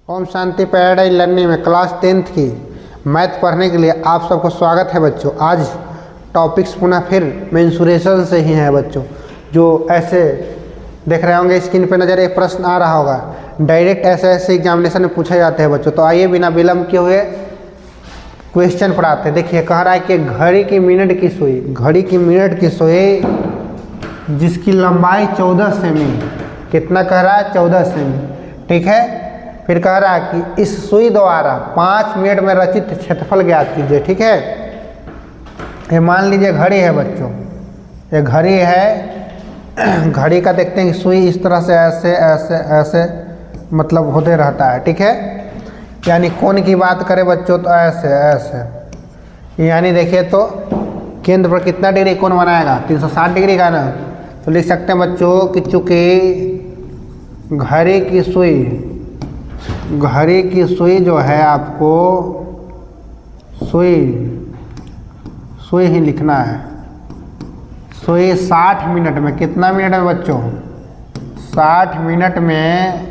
Om Shanti paradise learning में class 10th की math पढ़ने के लिए आप सबको स्वागत है बच्चों। आज टॉपिक्स पुनः फिर मेंसुरेशन से ही हैं बच्चों। जो ऐसे देख रहे होंगे स्क्रीन पे नज़र एक प्रश्न आ रहा होगा, डायरेक्ट ऐसे एग्जामिनेशन में पूछे जाते हैं बच्चों। तो आइए बिना विलम्ब किए हुए क्वेश्चन पढ़ाते हैं। देखिए कह रहा है कि घड़ी की मिनट की सुई जिसकी लंबाई 14 सेमी, कितना कह रहा है 14 सेमी, ठीक है। फिर कह रहा है कि इस सुई द्वारा 5 मिनट में रचित क्षेत्रफल ज्ञात कीजिए, ठीक है। ये मान लीजिए घड़ी है बच्चों, ये घड़ी है। घड़ी का देखते हैं कि सुई इस तरह से ऐसे ऐसे ऐसे मतलब होते रहता है, ठीक है। यानी कोण की बात करें बच्चों तो ऐसे ऐसे, यानी देखिए तो केंद्र पर कितना डिग्री कोण बनाएगा, 360 डिग्री का ना। तो लिख सकते हैं बच्चों कि चूँकि घड़ी की सुई जो है आपको सुई ही लिखना है। सुई 60 मिनट में, कितना मिनट में बच्चों 60 मिनट में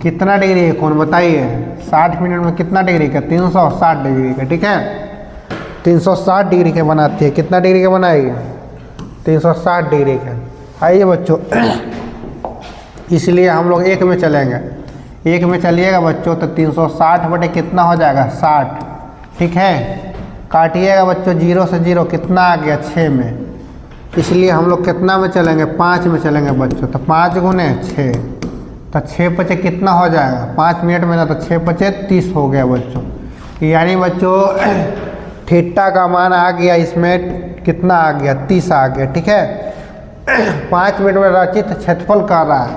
कितना डिग्री है कोण बताइए। 60 मिनट में कितना डिग्री का, 360 डिग्री का, ठीक है। 360 डिग्री के बनाती है, कितना डिग्री के बनाएगी 360 डिग्री के। आइए बच्चों इसलिए हम लोग एक में चलेंगे, एक में चलिएगा बच्चों तो 360 बटे कितना हो जाएगा 60, ठीक है। काटिएगा बच्चों 0 से 0 कितना आ गया 6 में, इसलिए हम लोग कितना में चलेंगे 5 में चलेंगे बच्चों। तो 5 गुने 6, तो 6 पचे कितना हो जाएगा 5 मिनट में ना, तो 6 पचे 30 हो गया बच्चों। यानी बच्चों थीटा का मान आ गया इसमें कितना आ गया 30 आ गया, ठीक है। 5 मिनट में रचित क्षेत्रफल कर रहा है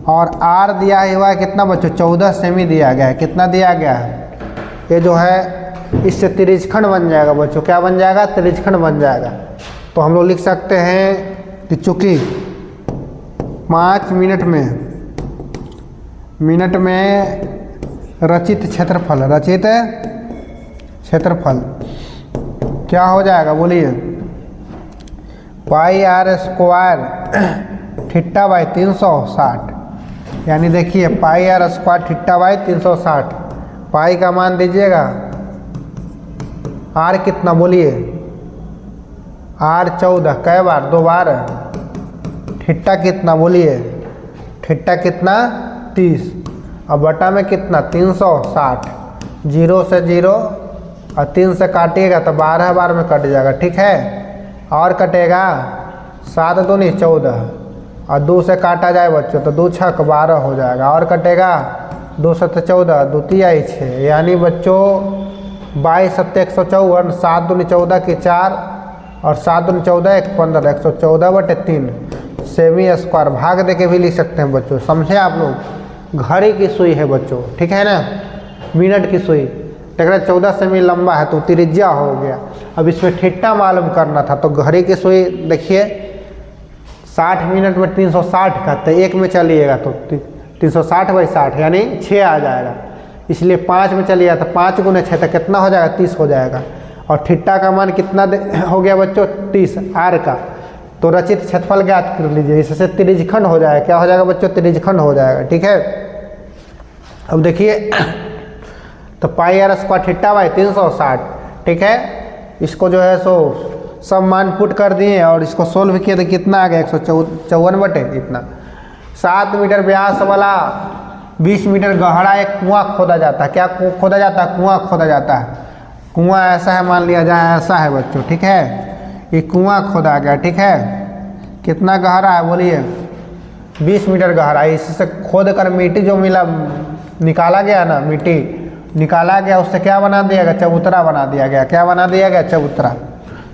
और आर दिया हुआ है कितना बच्चों 14 सेमी दिया गया है। कितना दिया गया है, ये जो है इससे त्रिज्यखंड बन जाएगा बच्चों। क्या बन जाएगा, त्रिज्यखंड बन जाएगा। तो हम लोग लिख सकते हैं कि चूँकि 5 मिनट में रचित क्षेत्रफल क्या हो जाएगा बोलिए, पाई आर स्क्वायर थीटा बाई 360। यानी देखिए पाई आर स्क्वायर थीटा बाई 360। पाई का मान दीजिएगा, आर कितना बोलिए, आर 14, कै बार 2 बार। थीटा कितना बोलिए, थीटा कितना 30, और बटा में कितना 360। 0 से 0 और 3 से काटिएगा तो 12 बार में कट जाएगा, ठीक है। और कटेगा 7 दूनी 14 और 2 से काटा जाए बच्चों तो 2 छक 12 हो जाएगा। और कटेगा 2 7 14, 2 तिहाई 6, यानी बच्चों 22 7 154, 7 दूनी 14 की 4 और 7 दूनी 14 1 15, 114 बटे 3 सेमी स्क्वायर। भाग दे के भी लिख सकते हैं बच्चों, समझे आप लोग। घड़ी की सुई है बच्चों, ठीक है ना, मिनट की सुई। टकरा 14 सेमी लंबा है तो त्रिज्या हो गया। अब इसमें थीटा मालूम करना था, तो घड़ी की सुई देखिए 60 मिनट में 360 का, तो एक में चलिएगा तो 360 बाई 60 यानी 6 आ जाएगा। इसलिए 5 में चलिएगा तो 5 गुने 6 तो कितना हो जाएगा 30 हो जाएगा। और थीटा का मान कितना हो गया बच्चों 30 आर का। तो रचित क्षेत्रफल ज्ञात कर लीजिए, इससे त्रिज्यखंड हो जाएगा। क्या हो जाएगा बच्चों, त्रिज्यखंड हो जाएगा, ठीक है। अब देखिए तो पाई आर स्क्वायर थीटा बाई 360, ठीक है। इसको जो है सो सब मान पुट कर दिए और इसको सोल्व किए तो कितना आ गया 154 बटे इतना। 7 मीटर व्यास वाला 20 मीटर गहरा एक कुआं खोदा जाता है। क्या खोदा जाता है, कुआं खोदा जाता है। कुआं ऐसा है, मान लिया जाए ऐसा है बच्चों, ठीक है। ये कुआं खोदा गया, ठीक है। कितना गहरा है बोलिए 20 मीटर गहरा है। इससे खोद कर मिट्टी जो मिला निकाला गया ना, मिट्टी निकाला गया, उससे क्या बना दिया गया, चबूतरा बना दिया गया। क्या बना दिया गया, चबूतरा।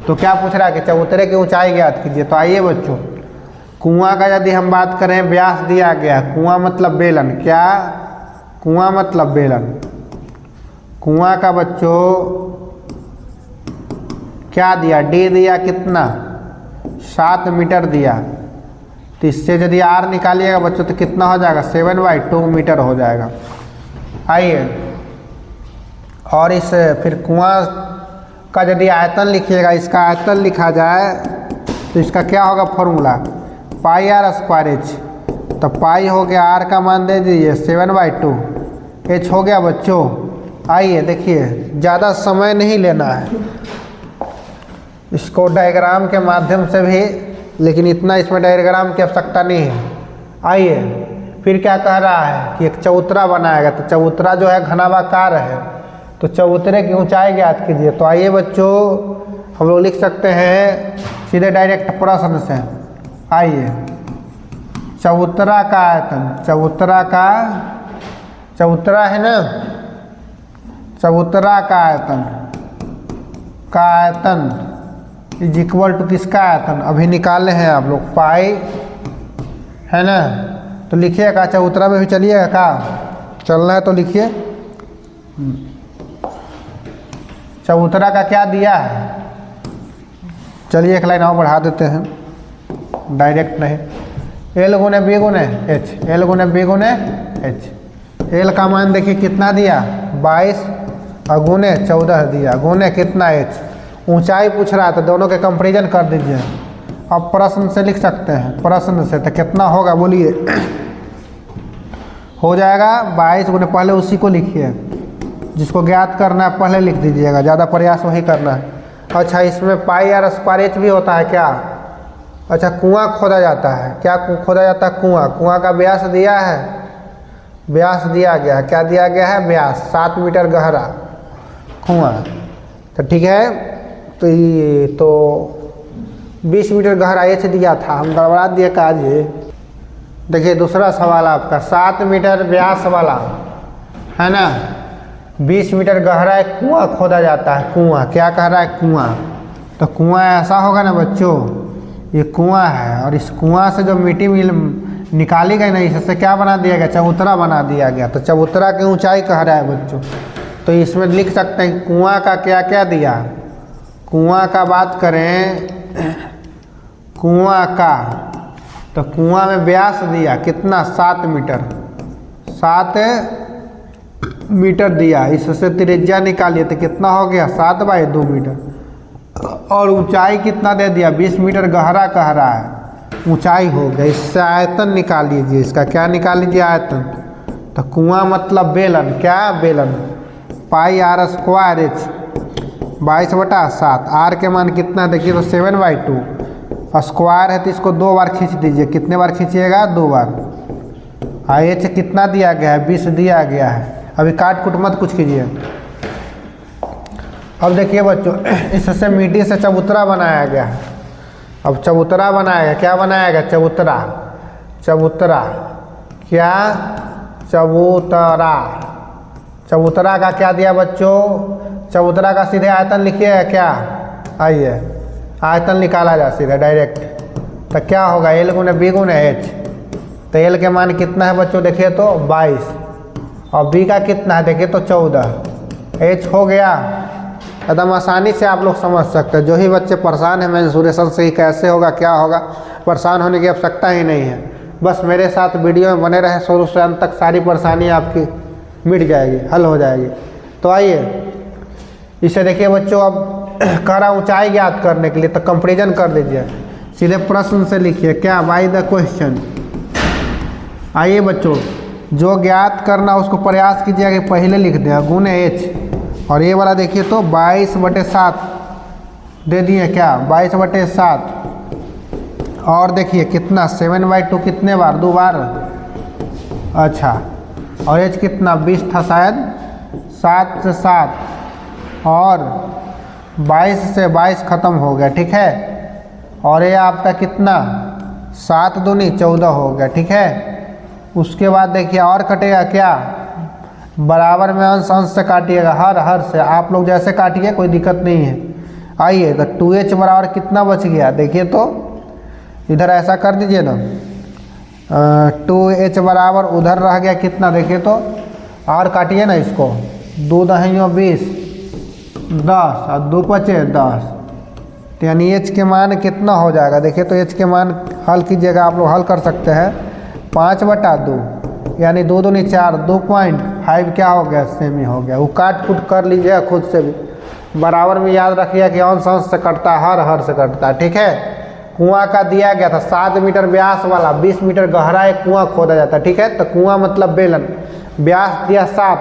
तो क्या पूछ रहा है कि चबूतरे की ऊंचाई ज्ञात कीजिए। तो आइए बच्चों कुआं का यदि हम बात करें, व्यास दिया गया, कुआं मतलब बेलन, क्या कुआं मतलब बेलन। कुआं का बच्चों क्या दिया, डी दिया कितना 7 मीटर दिया। तो इससे यदि आर निकालिएगा बच्चों तो कितना हो जाएगा 7/2 मीटर हो जाएगा। आइए और इस फिर कुआं का यदि आयतन लिखिएगा, इसका आयतन लिखा जाए तो इसका क्या होगा formula, pi r square h. तो पाई हो गया, आर का मान दे दीजिए 7/2, एच हो गया बच्चों। आइए देखिए, ज़्यादा समय नहीं लेना है, इसको डायग्राम के माध्यम से भी, लेकिन इतना इसमें डायग्राम की आवश्यकता नहीं है। आइए फिर क्या कह रहा है कि एक चबूतरा बनाएगा, तो चबूतरा जो है घनाभाकार है, तो चबूतरे की ऊंचाई ज्ञात कीजिए। तो आइए बच्चों, हम लोग लिख सकते हैं सीधे डायरेक्ट प्रश्न से। आइए, चबूतरा का आयतन, चबूतरा है ना, चबूतरा का आयतन इज इक्वल टू किसका आयतन, अभी निकाले हैं आप लोग, पाई है ना। तो लिखिएगा, चबूतरा में भी चलिएगा का चलना है तो लिखिए। चबूतरा का क्या दिया है, चलिए एक लाइन और बढ़ा देते हैं, डायरेक्ट नहीं। एल गुने बी गुने एच, एल गुने बी गुने एच। एल का मान देखिए कितना दिया 22 और गुने 14 दिया, गुने कितना एच। ऊंचाई पूछ रहा है तो दोनों के कंपेरिजन कर दीजिए। अब प्रश्न से लिख सकते हैं, प्रश्न से तो कितना होगा बोलिए। हो जाएगा 22 गुने, पहले उसी को लिखिए, जिसको ज्ञात करना है पहले लिख दीजिएगा, ज़्यादा प्रयास वही करना है। अच्छा, इसमें पाई आर स्क्वायर एच भी होता है क्या। अच्छा, कुआं खोदा जाता है, क्या खोदा जाता है, कुआं का व्यास दिया है, व्यास दिया गया है, क्या दिया गया है, व्यास 7 मीटर गहरा कुआं। तो ठीक है, तो ये तो 20 मीटर गहरा एच दिया था, हम गड़बड़ा दिए काज। देखिए दूसरा सवाल आपका 7 मीटर व्यास वाला है ना, 20 मीटर गहरा एक कुआं खोदा जाता है। कुआं क्या कह रहा है, कुआं। तो कुआं ऐसा होगा ना बच्चों, ये कुआं है और इस कुआं से जो मिट्टी मिल निकाली गई ना, इससे क्या बना दिया गया, चबूतरा बना दिया गया। तो चबूतरा की ऊंचाई कह रहा है बच्चों, तो इसमें लिख सकते हैं कुआं का क्या क्या दिया। कुआं का बात करें, कुआं का, तो कुआं में व्यास दिया कितना 7 मीटर, 7 मीटर दिया। इससे त्रिज्या निकालिए तो कितना हो गया 7/2 मीटर। और ऊंचाई कितना दे दिया 20 मीटर गहरा कह रहा है, ऊंचाई हो गया। इससे आयतन निकाल लीजिए, इसका क्या निकाल लीजिए, आयतन। तो कुआं मतलब बेलन, क्या बेलन, पाई आर स्क्वायर एच 22/7। आर के मान कितना देखिए तो 7/2, स्क्वायर है तो इसको 2 बार खींच दीजिए। कितने बार खींचिएगा, 2 बार। एच कितना दिया गया है, 20 दिया गया है। अभी काट कुट मत कुछ कीजिए। अब देखिए बच्चों, इससे मिट्टी से चबूतरा बनाया गया है। अब चबूतरा बनाएगा, क्या बनाएगा, चबूतरा, चबूतरा क्या, चबूतरा। चबूतरा का क्या दिया बच्चों, चबूतरा का सीधे आयतन लिखिएगा क्या। आइए आयतन निकाला जा सीधा डायरेक्ट, तो क्या होगा, एल गुने बी गुने एच। तो एल के मान कितना है बच्चों, देखिए तो 22 और बी का कितना है देखिए तो 14। एच हो गया, एकदम आसानी से आप लोग समझ सकते हैं। जो ही बच्चे परेशान हैं मेंसुरेशन से ही कैसे होगा क्या होगा, परेशान होने की आवश्यकता ही नहीं है। बस मेरे साथ वीडियो में बने रहे, शुरू से अंत तक सारी परेशानी आपकी मिट जाएगी, हल हो जाएगी। तो आइए इसे देखिए बच्चों, अब कह रहा ऊंचाई ज्ञात करने के लिए, तो कंपेरिजन कर दीजिए, सीधे प्रश्न से लिखिए क्या, बाय द क्वेश्चन। आइए बच्चों, जो ज्ञात करना उसको प्रयास कीजिएगा कि पहले लिख दें गुने एच। और ये वाला देखिए तो 22/7 दे दिए क्या, 22/7। और देखिए कितना 7/2, कितने बार, 2 बार। अच्छा, और एच कितना 20 था शायद, 7 से 7 और 22 से 22 ख़त्म हो गया, ठीक है। और ये आपका कितना 7 दूनी 14 हो गया, ठीक है। उसके बाद देखिए और कटेगा क्या, बराबर में अंश अंश से काटिएगा, हर से आप लोग जैसे काटिए, कोई दिक्कत नहीं है। आइए तो 2h बराबर कितना बच गया, देखिए तो इधर ऐसा कर दीजिए ना, 2h बराबर उधर रह गया कितना, देखिए तो और काटिए ना इसको, 2 दहियों 20, 10 और 2 बचे 10। तो यानी h के मान कितना हो जाएगा, देखिए तो h के मान हल कीजिएगा, आप लोग हल कर सकते हैं। 5/2 यानी 2 दूनी 4, 2.5 क्या हो गया, सेम ही हो गया। वो काट कुट कर लीजिएगा खुद से भी, बराबर में याद रखिएगा कि अंश अंश से कटता है, हर से कटता है, ठीक है। कुआं का दिया गया था 7 मीटर व्यास वाला, 20 मीटर गहरा एक कुआं खोदा जाता है, ठीक है। तो कुआं मतलब बेलन, व्यास दिया 7,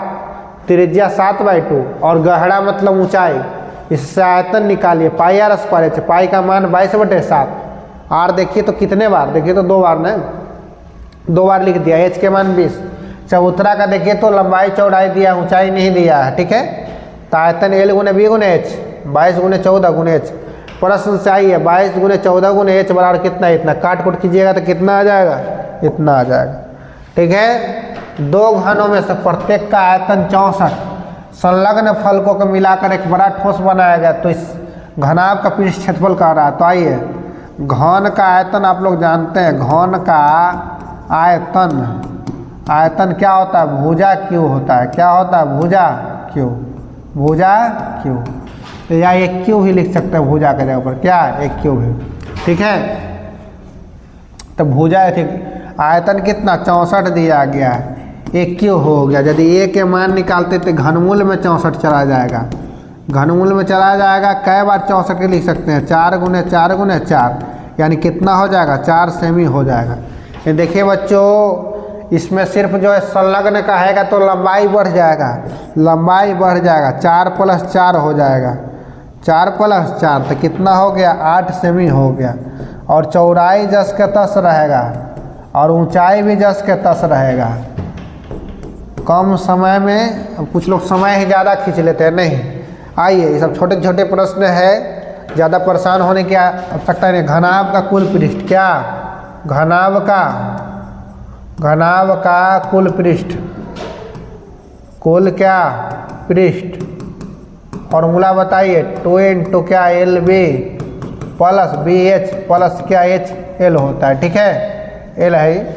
त्रिज्या 7/2 और गहरा मतलब ऊंचाई। इससे आयतन निकालिए, पाई आर स्क्वायर एच, पाई का मान 22/7। आर देखिए तो कितने बार, देखिए तो 2 बार ना, 2 बार लिख दिया। एच के मान 20। चबूतरा का देखिए तो लंबाई चौड़ाई दिया, ऊंचाई नहीं दिया है, ठीक है। तो आयतन L × B × H, 22 × 14 × H। प्रश्न से आई है 22 × 14 × H बराबर कितना, इतना। काट कुट कीजिएगा तो कितना आ जाएगा, इतना आ जाएगा, ठीक है। 2 घनों में से प्रत्येक का आयतन 64, संलग्न फलकों को मिलाकर एक बड़ा ठोस बनाया गया, तो इस घनाभ का पृष्ठ क्षेत्रफल कह रहा है। तो आइए, घन का आयतन आप लोग जानते हैं, घन का आयतन क्या होता है, भुजा क्यू होता है। क्या होता है, भुजा क्यू, भुजा क्यू। तो या एक क्यू भी लिख सकते हैं भुजा के जगह पर, क्या एक क्यू भी, ठीक है। तो भुजा, ठीक, आयतन कितना 64 दिया गया है, एक क्यू हो गया। यदि ए के मान निकालते तो घनमूल में 64 चला जाएगा, घनमूल में चला जाएगा। कै बार 64 के लिख सकते हैं, 4 × 4 × 4, यानी कितना हो जाएगा, 4 सेमी हो जाएगा। ये देखिए बच्चों, इसमें सिर्फ जो है संलग्न का है तो लंबाई बढ़ जाएगा, लंबाई बढ़ जाएगा, 4 + 4 हो जाएगा, 4 + 4 तो कितना हो गया, 8 सेमी हो गया। और चौड़ाई जस के तस रहेगा और ऊंचाई भी जस के तस रहेगा। कम समय में, अब कुछ लोग समय ही ज़्यादा खींच लेते हैं, नहीं। आइए, ये सब छोटे छोटे प्रश्न है, ज़्यादा परेशान होने की आवश्यकता नहीं। घनाभ का कुल पृष्ठ, क्या, घनाभ का कुल पृष्ठ, कुल क्या पृष्ठ, फॉर्मूला बताइए। 2 × क्या LB + BH + क्या HL होता है, ठीक है, L है।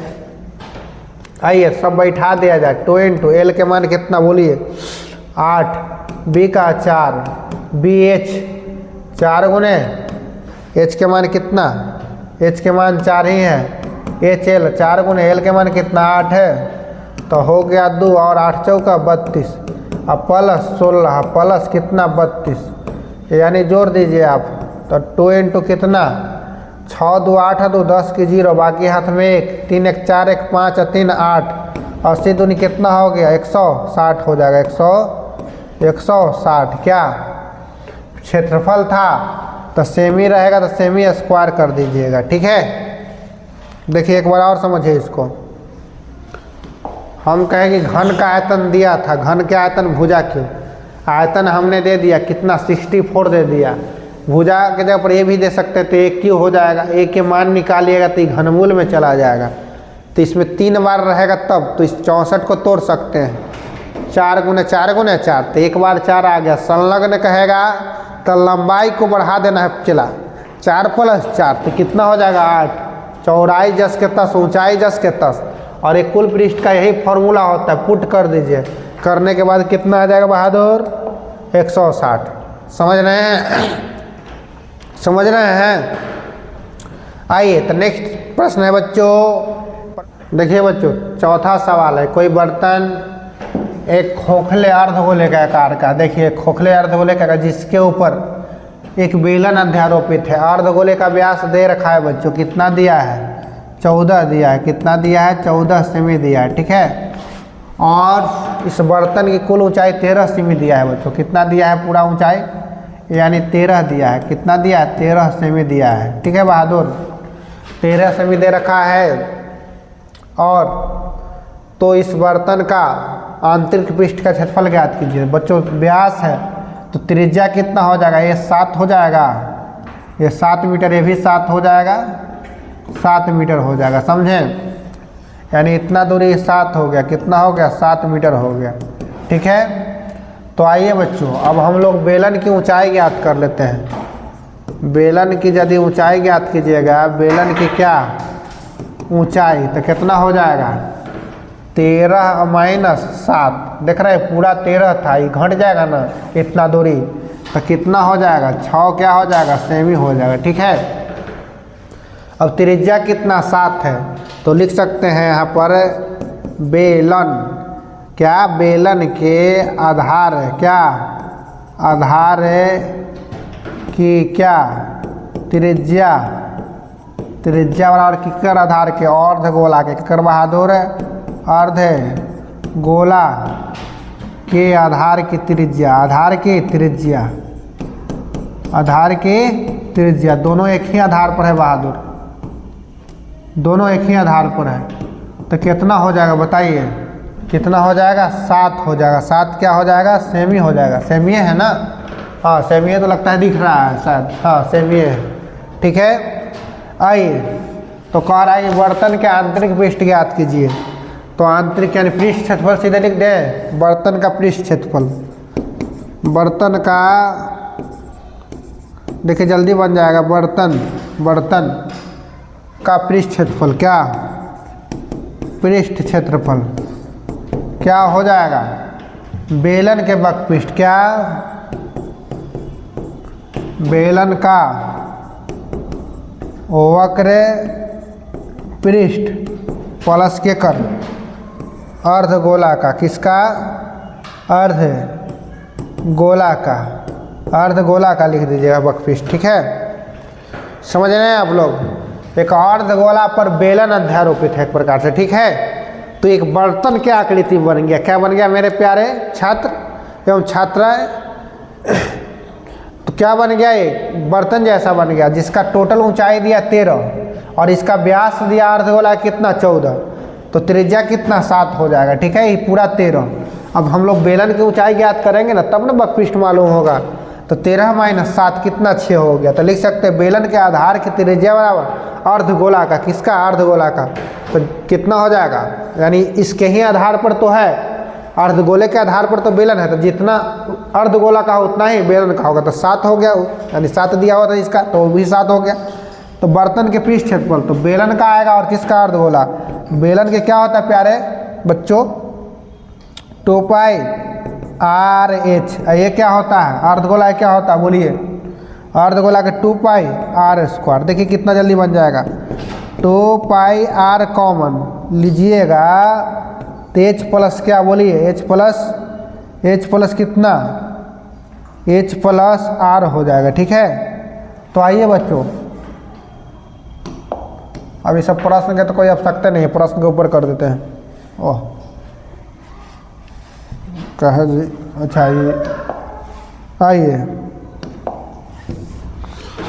आइए सब बैठा दिया जाए। 2 × L के मान कितना बोलिए, 8, B का 4, BH 4 × H के मान कितना, H के मान 4 ही है, HL 4 × L के मान कितना, 8 है। तो हो गया 2 और 8 चौका 32, अब +16 प्लस कितना 32, यानी जोड़ दीजिए आप। तो 2 × कितना, 6 2 8 2 10 की 0, बाकी हाथ में 1, 3 1 4 1 5 3 8, 80 दूनी कितना हो गया, 160 हो जाएगा, 160। क्या क्षेत्रफल था, तो सेमी रहेगा तो सेमी स्क्वायर कर दीजिएगा, ठीक है। देखिए एक बार और समझिए इसको। हम कहें कि घन का आयतन दिया था, घन के आयतन भुजा क्यों, आयतन हमने दे दिया कितना, 64 दे दिया। भुजा के जगह पर ये भी दे सकते थे, एक क्यों हो जाएगा, एक के मान निकालिएगा तो घनमूल में चला जाएगा, तो इसमें 3 बार रहेगा तब, तो इस 64 को तोड़ सकते हैं। 4 × 4 × 4, तो एक बार 4 आ गया। संलग्न कहेगा तो लंबाई को बढ़ा देना है, चला 4 + 4 तो कितना हो जाएगा, 8। चौड़ाई जस के तस, ऊंचाई जस के तस, और एक कुल पृष्ठ का यही फॉर्मूला होता है। पुट कर दीजिए, करने के बाद कितना आ जाएगा बहादुर, 160। समझ रहे हैं, समझ रहे हैं। आइए तो नेक्स्ट प्रश्न है बच्चों। देखिए बच्चों, चौथा सवाल है, कोई बर्तन एक खोखले अर्धगोले का आकार का, देखिए खोखले अर्धगोले का जिसके ऊपर एक बेलन अध्यारोपित है। अर्धगोले का व्यास दे रखा है बच्चों, कितना दिया है, 14 दिया है। कितना दिया है, 14 सेमी दिया है, ठीक है। और इस बर्तन की कुल ऊंचाई 13 सेमी दिया है बच्चों। कितना दिया है पूरा ऊंचाई, यानी 13 दिया है। कितना दिया है, 13 सेमी दिया है, ठीक है बहादुर, 13 सेमी दे रखा है। और तो इस बर्तन का आंतरिक पृष्ठ का क्षेत्रफल ज्ञात कीजिए बच्चों। व्यास है तो त्रिज्या कितना हो जाएगा, ये 7 हो जाएगा, ये 7 मीटर, ये भी 7 हो जाएगा, 7 मीटर हो जाएगा, समझें। यानी इतना दूरी 7 हो गया, कितना हो गया, 7 मीटर हो गया, ठीक है। तो आइए बच्चों, अब हम लोग बेलन की ऊंचाई ज्ञात कर लेते हैं। बेलन की यदि ऊंचाई ज्ञात कीजिएगा, बेलन की क्या ऊंचाई, तो कितना हो जाएगा, 13 - 7, देख रहे हैं पूरा 13 था, ये घट जाएगा ना इतना दूरी, तो कितना हो जाएगा, 6 क्या हो जाएगा, सेमी हो जाएगा, ठीक है। अब त्रिज्या कितना 7 है, तो लिख सकते हैं यहाँ पर बेलन, क्या बेलन के आधार है, क्या आधार है कि क्या त्रिज्या त्रिज्या बराबर किकर आधार के अर्ध गोला के, किकर बहादुर अर्ध गोला के आधार की त्रिज्या, आधार की त्रिज्या, आधार की त्रिज्या, दोनों एक ही आधार पर है बहादुर, दोनों एक ही आधार पर है। तो कितना हो जाएगा बताइए, कितना हो जाएगा? 7 हो जाएगा। 7 क्या हो जाएगा? सेमी हो जाएगा। सेमी है ना? हाँ सेमी तो लगता है दिख रहा है शायद, हाँ सेमी है। ठीक है, आइए तो कह रहा है बर्तन के आंतरिक पृष्ठ ज्ञात कीजिए। तो आंतरिक यानी पृष्ठ क्षेत्रफल सीधे लिख दें, बर्तन का पृष्ठ क्षेत्रफल, बर्तन का देखिए जल्दी बन जाएगा, बर्तन का पृष्ठ क्षेत्रफल, क्या पृष्ठ क्षेत्रफल क्या हो जाएगा? बेलन के वक्रपृष्ठ, क्या बेलन का वक्र पृष्ठ प्लस के कर अर्ध गोला का, किसका? अर्ध गोला का, अर्ध गोला का लिख दीजिएगा वक्रपृष्ठ। ठीक है, समझ रहे हैं आप लोग? एक अर्ध गोला पर बेलन अध्यारोपित है एक प्रकार से। ठीक है, तो एक बर्तन क्या आकृति बन गया, क्या बन गया मेरे प्यारे छात्र एवं छात्राएं? तो क्या बन गया? एक बर्तन जैसा बन गया जिसका टोटल ऊंचाई दिया 13 और इसका व्यास दिया अर्धगोला कितना 14, तो त्रिज्या कितना 7 हो जाएगा। ठीक है, ये पूरा 13। अब हम लोग बेलन की ऊंचाई ज्ञात करेंगे ना तब ना वक्रपृष्ठ मालूम होगा। तो 13 - 7 कितना 6 हो गया। तो लिख सकते हैं बेलन के आधार की त्रिज्या बराबर अर्धगोला का, किसका? अर्धगोला का। तो कितना हो जाएगा? यानी इसके ही आधार पर तो है, अर्धगोले के आधार पर तो बेलन है, तो जितना अर्धगोला का हो उतना ही बेलन का होगा। तो 7 हो गया, यानी 7 दिया हुआ था इसका, तो वो भी 7 हो गया। तो बर्तन के पृष्ठ क्षेत्रफल तो बेलन का आएगा और किसका? अर्धगोला। बेलन के क्या होता है प्यारे बच्चों? 2πr/h। ये क्या होता है? अर्धगोला क्या होता है बोलिए? अर्धगोला के 2πr²। देखिए कितना जल्दी बन जाएगा, 2πr कॉमन लीजिएगा तो h प्लस क्या बोलिए? h प्लस कितना? h प्लस r हो जाएगा। ठीक है, तो आइए बच्चों अभी सब प्रश्न के तो कोई आवश्यकता नहीं है, प्रश्न के ऊपर कर देते हैं। ओह कहे जी, अच्छा ये आइए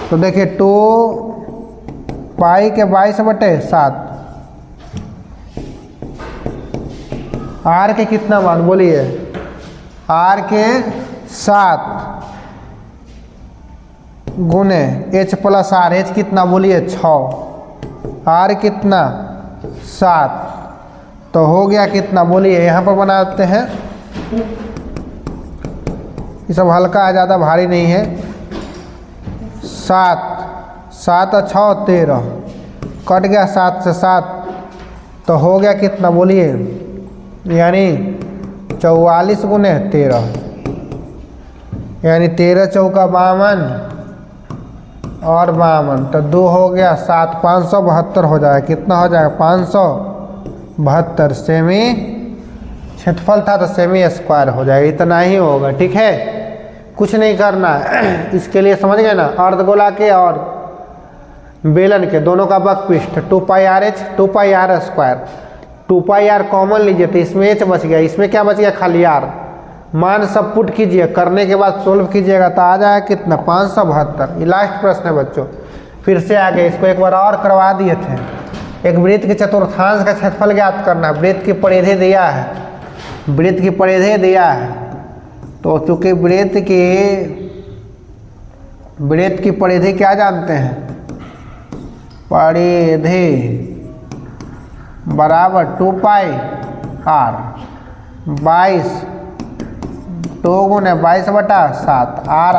तो देखिए 2π के 22/7 r के कितना मान बोलिए? r के 7 गुने h प्लस r, h कितना बोलिए? 6, r कितना? 7, तो हो गया कितना बोलिए? यहाँ पर बनाते हैं, ये सब हल्का है, ज़्यादा भारी नहीं है। 7 और 6 13, कट गया 7 से 7, तो हो गया कितना बोलिए? यानी 44 गुने 13, यानी 13 चौका 52 और 52, तो 2 हो गया 7, 572 हो जाएगा। कितना हो जाएगा? 572 सेमी क्षेत्रफल था तो सेमी स्क्वायर हो जाएगा, इतना ही होगा। ठीक है, कुछ नहीं करना है इसके लिए, समझ गए ना? अर्धगोला के और बेलन के दोनों का वक्रपृष्ठ 2πr/h 2πr², 2πr कॉमन लीजिए तो इसमें h बच गया, इसमें क्या बच गया? खाली r। मान सब पुट कीजिए, करने के बाद सोल्व कीजिएगा तो आ जाएगा कितना? 572। ये लास्ट प्रश्न है बच्चों, फिर से आगे इसको एक बार और करवा दिए थे। एक वृत्त के चतुर्थांश का क्षेत्रफल ज्ञात करना है। वृत्त की परिधि दिया है, वृत्त की परिधि दिया है, तो चूंकि वृत्त की परिधि क्या जानते हैं? परिधि बराबर 2πr, 22 2 गुने 22/7 r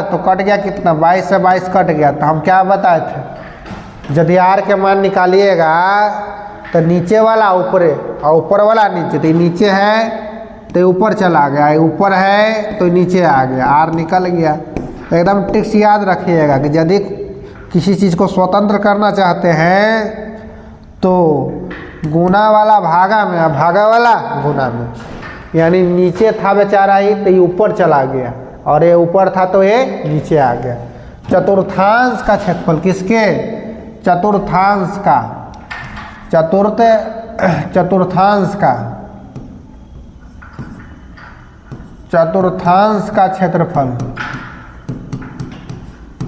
तो कट गया कितना? 22 से 22 कट गया। तो हम क्या बताए थे? यदि r के मान निकालिएगा तो नीचे वाला ऊपरे और ऊपर वाला नीचे, तो नीचे है तो ऊपर चला गया, ऊपर है तो नीचे आ गया, r निकल गया। एकदम ट्रिक्स याद रखिएगा कि यदि किसी चीज़ को स्वतंत्र करना चाहते हैं तो गुना वाला भागा में और भागा वाला गुना में, यानी नीचे था बेचारा ही तो ये ऊपर चला गया और ये ऊपर था तो ये नीचे आ गया। चतुर्थांश का क्षेत्रफल, किसके? चतुर्थांश का, चतुर्थांश का क्षेत्रफल।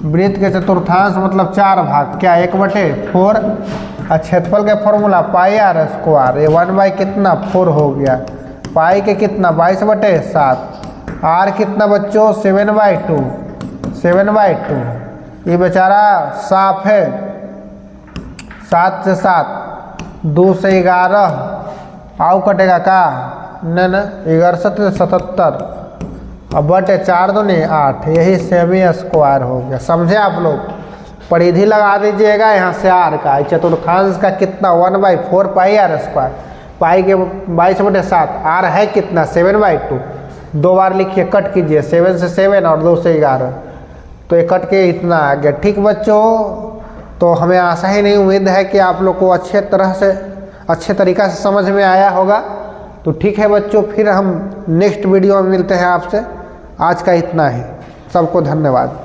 वृत्त के चतुर्थांश मतलब 4 भाग, क्या 1/4। और क्षेत्रफल के फॉर्मूला पाई आर स्क्वायर, ये 1 कितना 4 हो गया। पाई के कितना 22/7। आर कितना बच्चों 7/2, 7/2। ये बेचारा साफ है, 7 से 7, 2 से 11, आओ कटेगा का न 11 से 77, अब बटे 4 दूनी 8, यही सेमी स्क्वायर हो गया। समझे आप लोग? परिधि लगा दीजिएगा यहाँ से आर का, चतुर्थांश का कितना 1/4 पाई आर स्क्वायर। पाई के 22/7, आर है कितना 7/2, 2 बार लिखिए, कट कीजिए, 7 से 7 और 2 से 11, तो ये कट के इतना आ गया। ठीक बच्चों, तो हमें आशा ही नहीं, उम्मीद है कि आप लोग को अच्छे तरीक़ा से समझ में आया होगा। तो ठीक है बच्चों, फिर हम नेक्स्ट वीडियो में मिलते हैं आपसे। आज का इतना ही, सबको धन्यवाद।